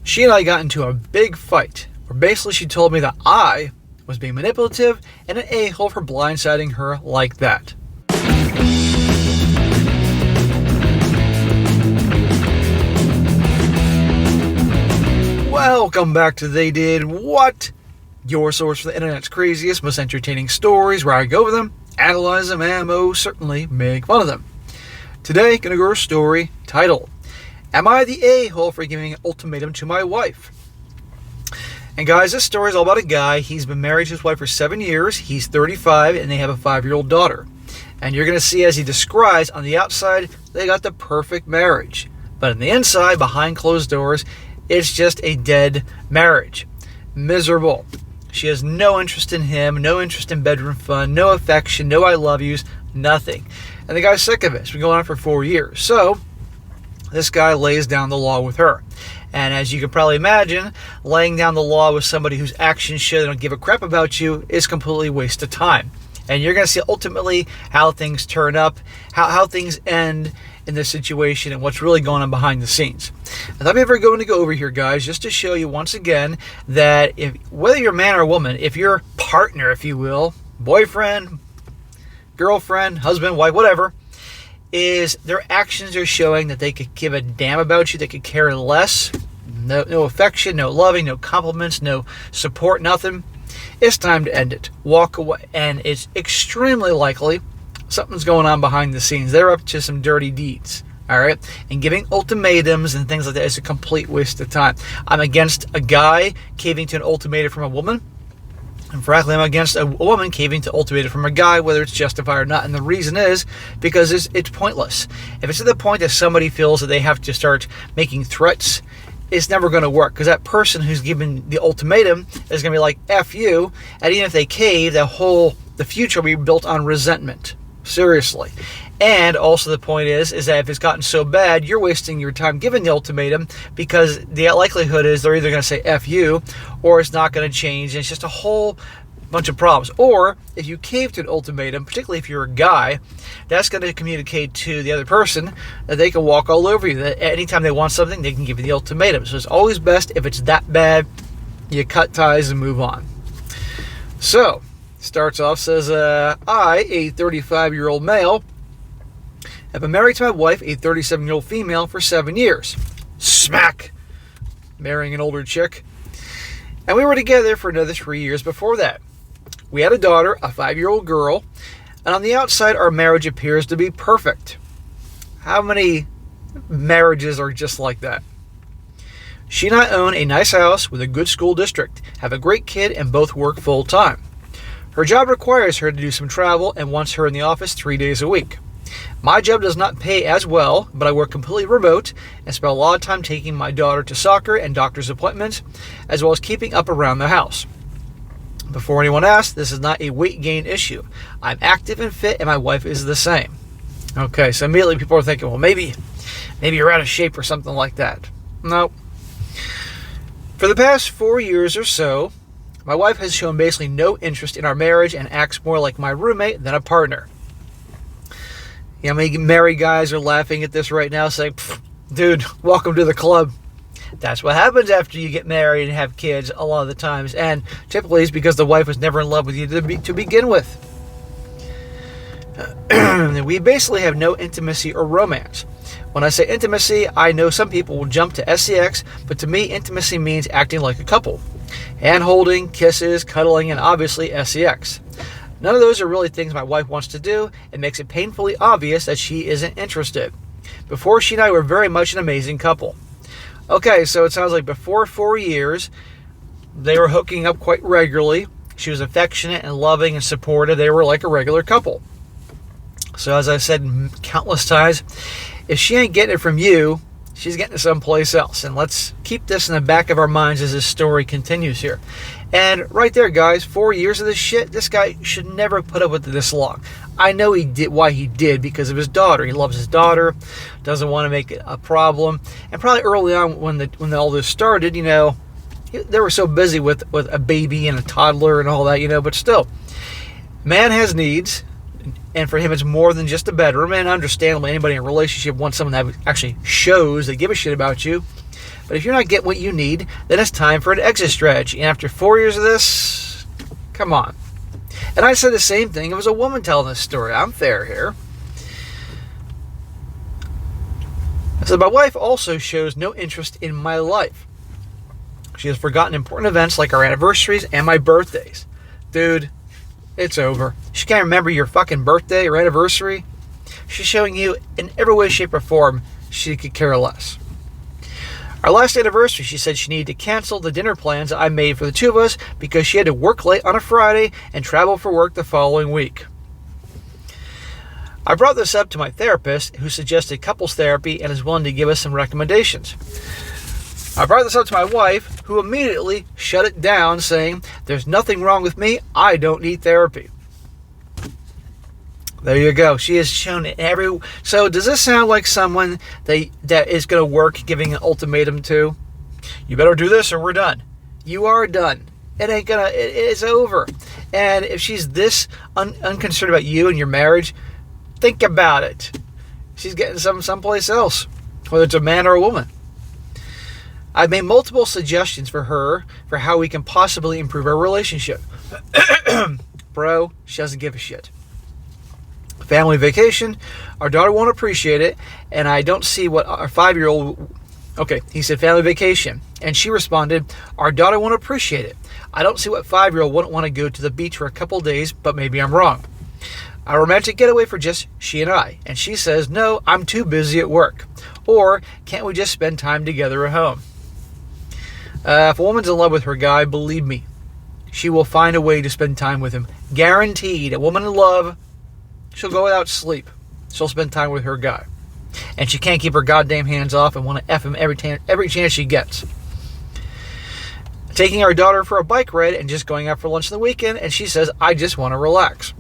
She and I got into a big fight where basically she told me that I was being manipulative and an a-hole for blindsiding her like that. Welcome back to They Did What? Your source for the internet's craziest, most entertaining stories, where I go over them, analyze them, and most certainly make fun of them. Today, gonna go over a story titled, Am I the A-hole for giving an ultimatum to my wife? And guys, this story is all about a guy. He's been married to his wife for 7 years. He's 35, and they have a 5-year-old daughter. And you're gonna see, as he describes, on the outside, they got the perfect marriage. But on the inside, behind closed doors, it's just a dead marriage. Miserable. She has no interest in him, no interest in bedroom fun, no affection, no I love yous, nothing. And the guy's sick of it. It's been going on for 4 years. So, this guy lays down the law with her. And as you can probably imagine, laying down the law with somebody whose actions show they don't give a crap about you is completely a waste of time. And you're going to see ultimately how things turn up, how things end in this situation, and what's really going on behind the scenes. I thought we were going to go over here, guys, just to show you once again that whether you're a man or a woman, if your partner, if you will, boyfriend, girlfriend, husband, wife, whatever, is their actions are showing that they could give a damn about you, they could care less, no affection, no loving, no compliments, no support, nothing, it's time to end it. Walk away. And it's extremely likely something's going on behind the scenes. They're up to some dirty deeds. All right? And giving ultimatums and things like that is a complete waste of time. I'm against a guy caving to an ultimatum from a woman. And frankly, I'm against a woman caving to ultimatum from a guy, whether it's justified or not. And the reason is because it's pointless. If it's to the point that somebody feels that they have to start making threats, it's never going to work, because that person who's given the ultimatum is going to be like, F you, and even if they cave, the future will be built on resentment. Seriously. And also the point is that if it's gotten so bad, you're wasting your time giving the ultimatum, because the likelihood is they're either going to say F you, or it's not going to change, and it's just a whole bunch of problems. Or if you cave to an ultimatum, particularly if you're a guy, that's going to communicate to the other person that they can walk all over you, that anytime they want something, they can give you the ultimatum. So it's always best, if it's that bad, you cut ties and move on. So, starts off, says, I, a 35-year-old male, have been married to my wife, a 37-year-old female, for 7 years. Smack! Marrying an older chick. And we were together for another 3 years before that. We had a daughter, a 5-year-old girl, and on the outside, our marriage appears to be perfect. How many marriages are just like that? She and I own a nice house with a good school district, have a great kid, and both work full-time. Her job requires her to do some travel and wants her in the office 3 days a week. My job does not pay as well, but I work completely remote and spend a lot of time taking my daughter to soccer and doctor's appointments, as well as keeping up around the house. Before anyone asks, this is not a weight gain issue. I'm active and fit, and my wife is the same. Okay, so immediately people are thinking, well, maybe you're out of shape or something like that. No. For the past 4 years or so, my wife has shown basically no interest in our marriage and acts more like my roommate than a partner. You know, many married guys are laughing at this right now, saying, dude, welcome to the club. That's what happens after you get married and have kids a lot of the times. And typically it's because the wife was never in love with you to begin with. We basically have no intimacy or romance. When I say intimacy, I know some people will jump to sex, but to me, intimacy means acting like a couple. Hand-holding, kisses, cuddling, and obviously sex. None of those are really things my wife wants to do. It makes it painfully obvious that she isn't interested. Before, she and I were very much an amazing couple. Okay, so it sounds like before 4 years, they were hooking up quite regularly. She was affectionate and loving and supportive. They were like a regular couple. So as I said countless times, if she ain't getting it from you, she's getting it someplace else. And let's keep this in the back of our minds as this story continues here. And right there, guys, 4 years of this shit, this guy should never put up with this long. I know he did why he did, because of his daughter. He loves his daughter, doesn't want to make it a problem. And probably early on when all this started, you know, they were so busy with a baby and a toddler and all that, you know, but still, man has needs. And for him, it's more than just a bedroom. And understundably, anybody in a relationship wants someone that actually shows they give a shit about you. But if you're not getting what you need, then it's time for an exit strategy. And after 4 years of this, come on. And I said the same thing. It was a woman telling this story. I'm fair here. I said, my wife also shows no interest in my life. She has forgotten important events like our anniversaries and my birthdays. Dude, it's over. She can't remember your fucking birthday or anniversary. She's showing you in every way, shape, or form she could care less. Our last anniversary, she said she needed to cancel the dinner plans I made for the two of us because she had to work late on a Friday and travel for work the following week. I brought this up to my therapist, who suggested couples therapy and is willing to give us some recommendations. I brought this up to my wife, who immediately shut it down, saying, there's nothing wrong with me, I don't need therapy. There you go. She has shown it every... So does this sound like someone that is going to work giving an ultimatum to? You better do this or we're done. You are done. It ain't gonna... It's over. And if she's this unconcerned about you and your marriage, think about it. She's getting someplace else, whether it's a man or a woman. I've made multiple suggestions for her for how we can possibly improve our relationship. Bro, she doesn't give a shit. Family vacation, our daughter won't appreciate it, and I don't see what our 5-year-old... Okay, he said family vacation, and she responded, our daughter won't appreciate it. I don't see what 5-year-old wouldn't want to go to the beach for a couple days, but maybe I'm wrong. A romantic getaway for just she and I, and she says, no, I'm too busy at work. Or, can't we just spend time together at home? If a woman's in love with her guy, believe me, she will find a way to spend time with him. Guaranteed. A woman in love, she'll go without sleep. She'll spend time with her guy. And she can't keep her goddamn hands off and want to F him every chance she gets. Taking our daughter for a bike ride and just going out for lunch on the weekend, and she says, I just want to relax.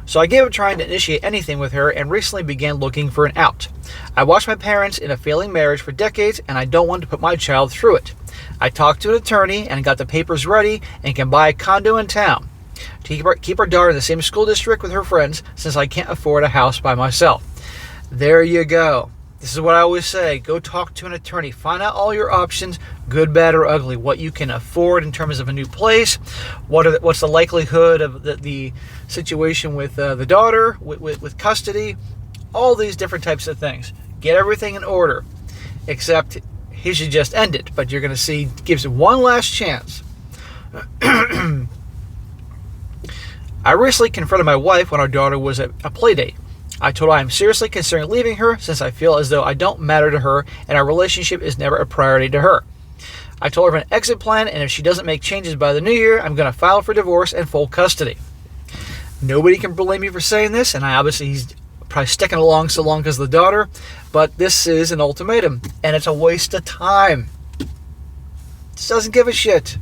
So I gave up trying to initiate anything with her and recently began looking for an out. I watched my parents in a failing marriage for decades, and I don't want to put my child through it. I talked to an attorney and got the papers ready and can buy a condo in town to keep our daughter in the same school district with her friends, since I can't afford a house by myself. There you go. This is what I always say. Go talk to an attorney. Find out all your options, good, bad, or ugly. What you can afford in terms of a new place. What's the likelihood of the situation with the daughter, with custody. All these different types of things. Get everything in order. Except he should just end it. But you're going to see, gives it one last chance. I recently confronted my wife when our daughter was at a play date. I told her I am seriously considering leaving her since I feel as though I don't matter to her and our relationship is never a priority to her. I told her of an exit plan, and if she doesn't make changes by the new year, I'm going to file for divorce and full custody. Nobody can blame me for saying this, and he's probably sticking along so long because of the daughter, but this is an ultimatum, and it's a waste of time. Just doesn't give a shit.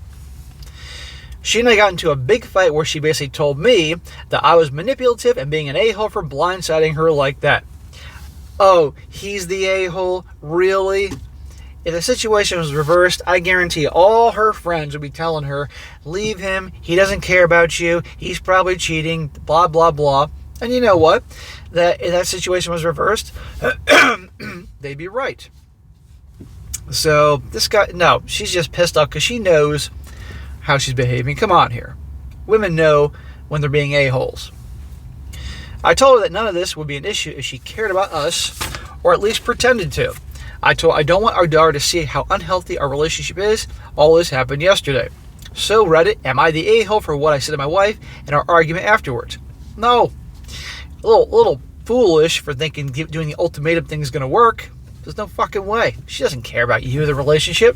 She and I got into a big fight where she basically told me that I was manipulative and being an a-hole for blindsiding her like that. Oh, he's the a-hole? Really? If the situation was reversed, I guarantee all her friends would be telling her, leave him, he doesn't care about you, he's probably cheating, blah, blah, blah. And you know what? That if that situation was reversed, they'd be right. So this guy, no, she's just pissed off because she knows how she's behaving. Come on here. Women know when they're being a-holes. I told her that none of this would be an issue if she cared about us, or at least pretended to. I told her I don't want our daughter to see how unhealthy our relationship is. All this happened yesterday. So Reddit, am I the a-hole for what I said to my wife and our argument afterwards? No. A little foolish for thinking doing the ultimatum thing is going to work. There's no fucking way. She doesn't care about you, the relationship.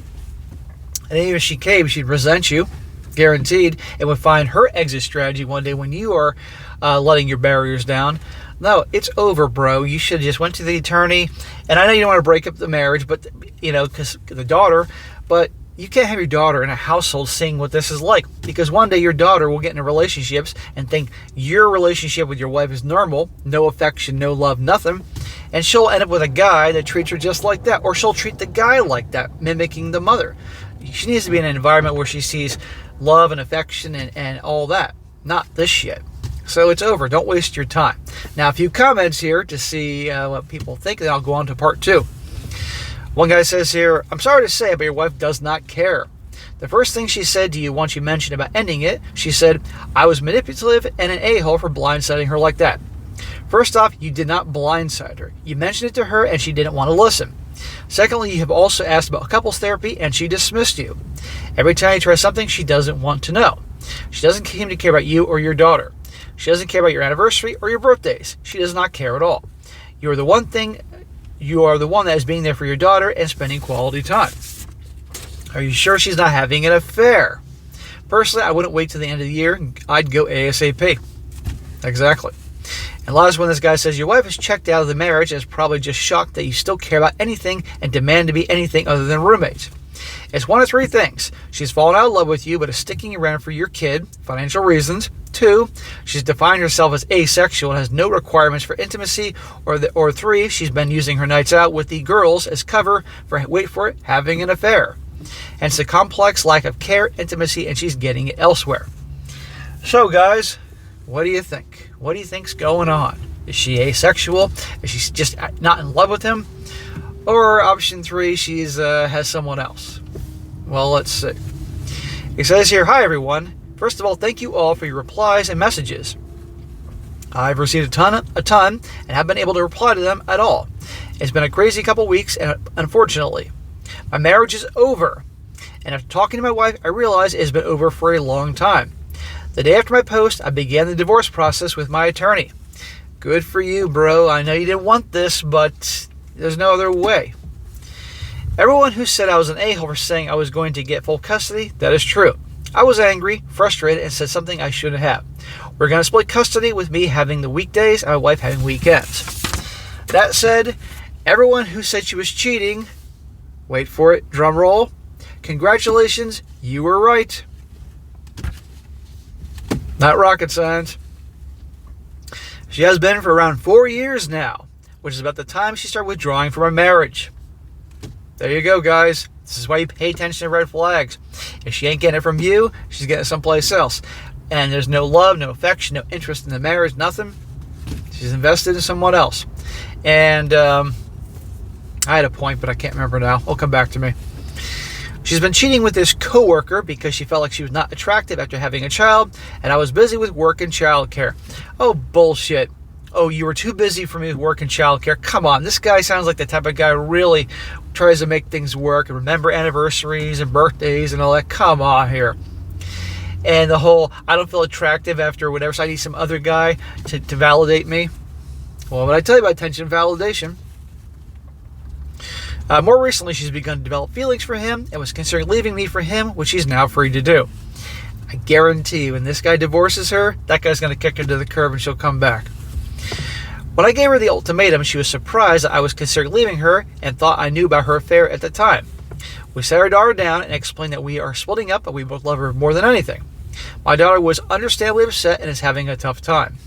And even if she came, she'd resent you, guaranteed, and would find her exit strategy one day when you are letting your barriers down. No, it's over, bro. You should have just went to the attorney. And I know you don't want to break up the marriage, but because the daughter, but you can't have your daughter in a household seeing what this is like, because one day your daughter will get into relationships and think your relationship with your wife is normal, no affection, no love, nothing, and she'll end up with a guy that treats her just like that, or she'll treat the guy like that, mimicking the mother. She needs to be in an environment where she sees love and affection and all that, not this shit. So it's over. Don't waste your time. Now, a few comments here to see what people think, and I'll go on to part 2. One guy says here, I'm sorry to say, but your wife does not care. The first thing she said to you once you mentioned about ending it, she said, I was manipulative and an a-hole for blindsiding her like that. First off, you did not blindside her. You mentioned it to her and she didn't want to listen. Secondly, you have also asked about couples therapy and she dismissed you. Every time you try something, she doesn't want to know. She doesn't seem to care about you or your daughter. She doesn't care about your anniversary or your birthdays. She does not care at all. You are the one that is being there for your daughter and spending quality time. Are you sure she's not having an affair? Personally, I wouldn't wait till the end of the year. I'd go ASAP. Exactly. And last one, this guy says, your wife is checked out of the marriage and is probably just shocked that you still care about anything and demand to be anything other than roommates. It's one of three things. She's fallen out of love with you but is sticking around for your kid, financial reasons. 2, she's defined herself as asexual and has no requirements for intimacy. Or 3, she's been using her nights out with the girls as cover for, wait for it, having an affair. Hence a complex lack of care, intimacy, and she's getting it elsewhere. So guys, what do you think? What do you think's going on? Is she asexual? Is she just not in love with him? Or option 3, she's has someone else? Well, let's see. He says here, hi everyone. First of all, thank you all for your replies and messages. I've received a ton, and haven't been able to reply to them at all. It's been a crazy couple weeks, and unfortunately, my marriage is over. And after talking to my wife, I realized it has been over for a long time. The day after my post, I began the divorce process with my attorney. Good for you, bro. I know you didn't want this, but there's no other way. Everyone who said I was an a-hole for saying I was going to get full custody, that is true. I was angry, frustrated, and said something I shouldn't have. We're going to split custody with me having the weekdays and my wife having weekends. That said, everyone who said she was cheating, wait for it, drum roll, congratulations, you were right. Not rocket science. She has been for around 4 years now, which is about the time she started withdrawing from our marriage. There you go, guys. This is why you pay attention to red flags. If she ain't getting it from you, she's getting it someplace else. And there's no love, no affection, no interest in the marriage, nothing. She's invested in someone else. And I had a point, but I can't remember now. It'll come back to me. She's been cheating with this coworker because she felt like she was not attractive after having a child, and I was busy with work and childcare. Oh, bullshit. Oh, you were too busy for me with work and childcare. Come on, this guy sounds like the type of guy who really tries to make things work and remember anniversaries and birthdays and all that. Come on here. And the whole, I don't feel attractive after whatever, so I need some other guy to validate me. Well, when I tell you about attention validation, more recently she's begun to develop feelings for him and was considering leaving me for him, which she's now free to do. I guarantee you, when this guy divorces her, that guy's going to kick her to the curb and she'll come back. When I gave her the ultimatum, she was surprised that I was considering leaving her and thought I knew about her affair at the time. We sat our daughter down and explained that we are splitting up, but we both love her more than anything. My daughter was understandably upset and is having a tough time.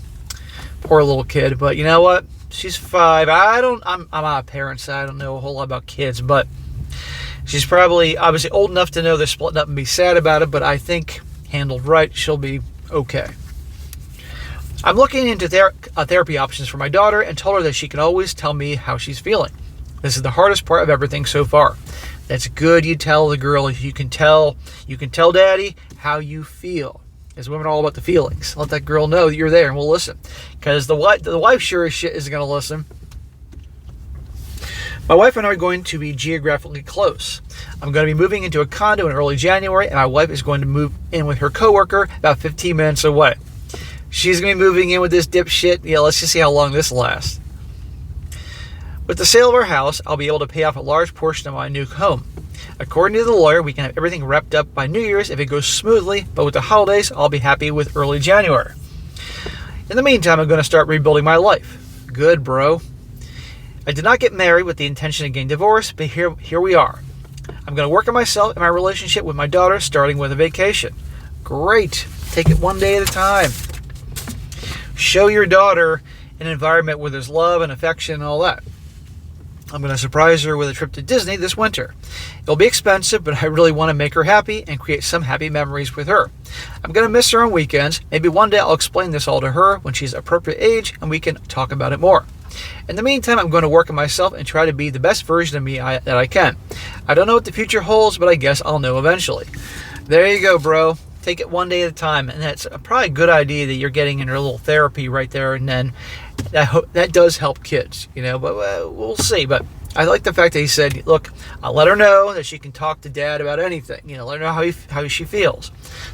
Poor little kid, but you know what? She's 5. I'm not a parent, so I don't know a whole lot about kids, but she's probably obviously old enough to know they're splitting up and be sad about it, but I think handled right, she'll be okay. I'm looking into therapy options for my daughter and told her that she can always tell me how she's feeling. This is the hardest part of everything so far. That's good you tell the girl. You can tell daddy how you feel. As women are all about the feelings. Let that girl know that you're there and we'll listen. Because the wife sure as shit isn't going to listen. My wife and I are going to be geographically close. I'm going to be moving into a condo in early January, and my wife is going to move in with her coworker about 15 minutes away. She's going to be moving in with this dipshit. Yeah, let's just see how long this lasts. With the sale of our house, I'll be able to pay off a large portion of my new home. According to the lawyer, we can have everything wrapped up by New Year's if it goes smoothly, but with the holidays, I'll be happy with early January. In the meantime, I'm going to start rebuilding my life. Good, bro. I did not get married with the intention of getting divorced, but here we are. I'm going to work on myself and my relationship with my daughter, starting with a vacation. Great. Take it one day at a time. Show your daughter an environment where there's love and affection and all that. I'm going to surprise her with a trip to Disney this winter. It'll be expensive, but I really want to make her happy and create some happy memories with her. I'm going to miss her on weekends. Maybe one day I'll explain this all to her when she's appropriate age and we can talk about it more. In the meantime, I'm going to work on myself and try to be the best version of me that I can. I don't know what the future holds, but I guess I'll know eventually. There you go, bro. Take it one day at a time, and that's probably a good idea that you're getting in a little therapy right there, and then that does help kids, but we'll see. But I like the fact that he said, look, I'll let her know that she can talk to Dad about anything, let her know how she feels.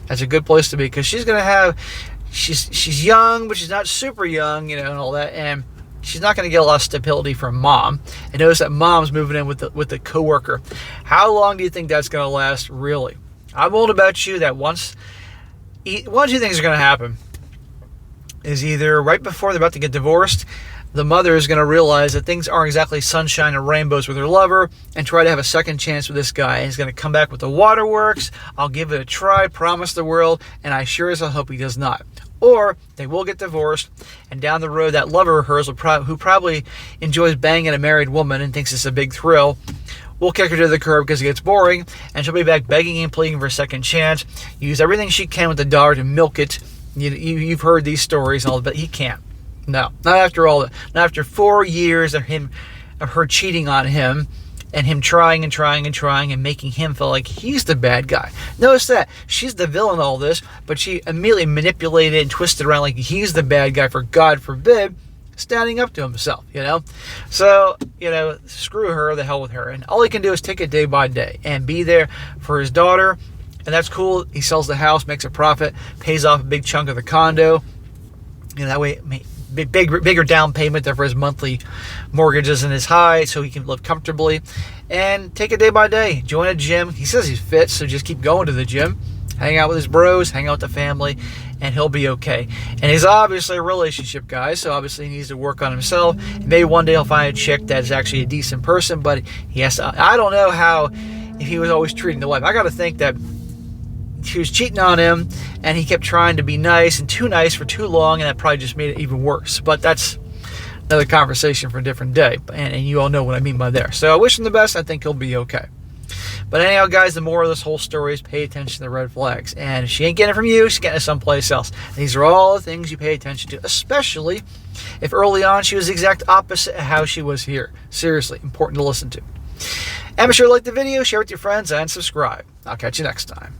That's a good place to be, because she's going to have, she's young, but she's not super young, and all that, and she's not going to get a lot of stability from Mom. And notice that Mom's moving in with the coworker. How long do you think that's going to last, really? I'm willing to bet you that one of two things are going to happen. Is either right before they're about to get divorced, the mother is going to realize that things aren't exactly sunshine and rainbows with her lover and try to have a second chance with this guy. And he's going to come back with the waterworks. I'll give it a try, promise the world, and I sure as hell hope he does not. Or they will get divorced, and down the road, that lover of hers, who probably enjoys banging a married woman and thinks it's a big thrill, will kick her to the curb because it gets boring, and she'll be back begging and pleading for a second chance. Use everything she can with the daughter to milk it. You've heard these stories and all, but he can't. No, not after all. Not after 4 years of her cheating on him, and him trying and making him feel like he's the bad guy. Notice that she's the villain in all this, but she immediately manipulated and twisted around like he's the bad guy, for God forbid, standing up to himself, So, screw her, the hell with her. And all he can do is take it day by day and be there for his daughter. And that's cool. He sells the house, makes a profit, pays off a big chunk of the condo. That way, bigger down payment there for his monthly mortgage isn't as high, so he can live comfortably. And take it day by day. Join a gym. He says he's fit, so just keep going to the gym. Hang out with his bros, hang out with the family, and he'll be okay. And he's obviously a relationship guy, so obviously he needs to work on himself. Maybe one day he'll find a chick that's actually a decent person, but he has to. I don't know how, if he was always treating the wife. I got to think that she was cheating on him, and he kept trying to be nice and too nice for too long, and that probably just made it even worse. But that's another conversation for a different day, and you all know what I mean by there. So I wish him the best. I think he'll be okay. But anyhow, guys, the moral of this whole story is pay attention to the red flags. And if she ain't getting it from you, she's getting it someplace else. And these are all the things you pay attention to, especially if early on she was the exact opposite of how she was here. Seriously, important to listen to. And be sure to like the video, share with your friends, and subscribe. I'll catch you next time.